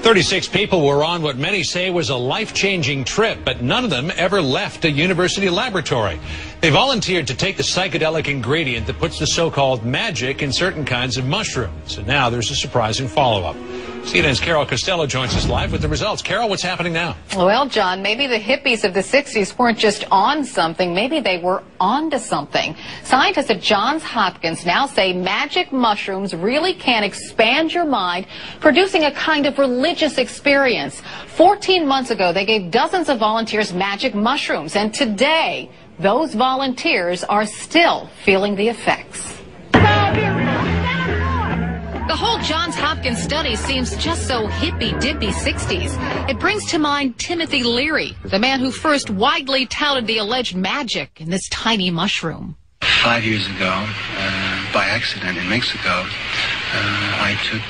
36 people were on what many say was a life-changing trip, but none of them ever left a university laboratory. They volunteered to take the psychedelic ingredient that puts the so-called magic in certain kinds of mushrooms. And now there's a surprising follow-up. CNN's Carol Costello joins us live with the results. Carol, what's happening now? Well, John, maybe the hippies of the 60s weren't just on something. Maybe they were onto something. Scientists at Johns Hopkins now say magic mushrooms really can expand your mind, producing a kind of religious experience. 14 months ago, they gave dozens of volunteers magic mushrooms, and today, those volunteers are still feeling the effects. The whole Johns Hopkins study seems just so hippy-dippy 60s. It brings to mind Timothy Leary, the man who first widely touted the alleged magic in this tiny mushroom. 5 years ago, by accident in Mexico, I took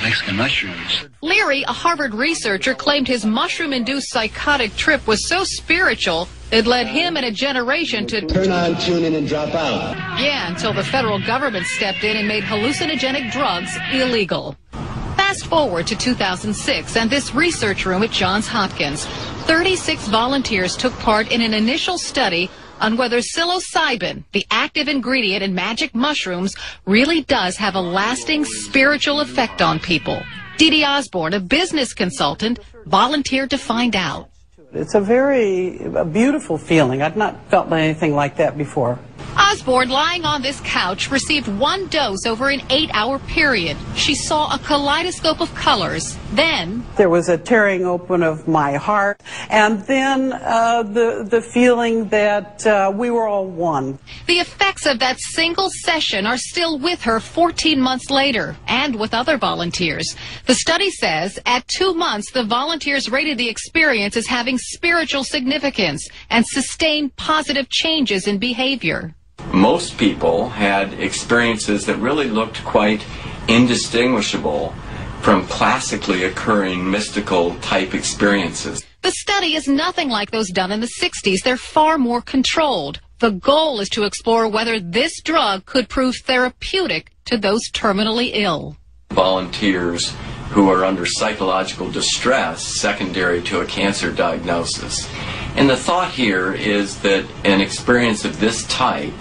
Mexican mushrooms. Leary, a Harvard researcher, claimed his mushroom-induced psychotic trip was so spiritual it led him and a generation to turn on, tune in, and drop out. Yeah, until the federal government stepped in and made hallucinogenic drugs illegal. Fast forward to 2006 and this research room at Johns Hopkins. 36 volunteers took part in an initial study on whether psilocybin, the active ingredient in magic mushrooms, really does have a lasting spiritual effect on people. Dee Dee Osborne, a business consultant, volunteered to find out. It's a beautiful feeling. I've not felt anything like that before. Osborne, lying on this couch, received one dose over an 8-hour period. She saw a kaleidoscope of colors. Then there was a tearing open of my heart, and then the feeling that we were all one. The effects of that single session are still with her 14 months later, and with other volunteers. The study says at 2 months, the volunteers rated the experience as having spiritual significance and sustained positive changes in behavior. Most people had experiences that really looked quite indistinguishable from classically occurring mystical type experiences. The study is nothing like those done in the 60s. They're far more controlled. The goal is to explore whether this drug could prove therapeutic to those terminally ill. Volunteers who are under psychological distress secondary to a cancer diagnosis. And the thought here is that an experience of this type,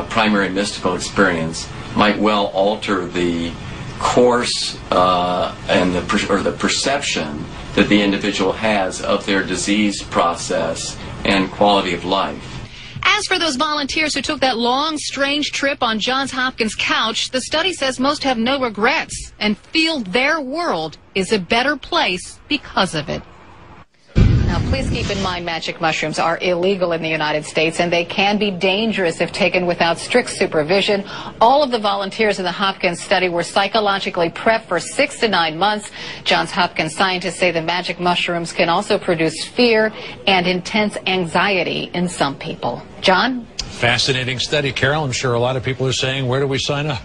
primary mystical experience, might well alter the course and the perception that the individual has of their disease process and quality of life. As for those volunteers who took that long, strange trip on Johns Hopkins' couch, the study says most have no regrets and feel their world is a better place because of it. Now, please keep in mind magic mushrooms are illegal in the United States, and they can be dangerous if taken without strict supervision. All of the volunteers in the Hopkins study were psychologically prepped for 6 to 9 months. Johns Hopkins scientists say the magic mushrooms can also produce fear and intense anxiety in some people. John? Fascinating study, Carol. I'm sure a lot of people are saying, where do we sign up?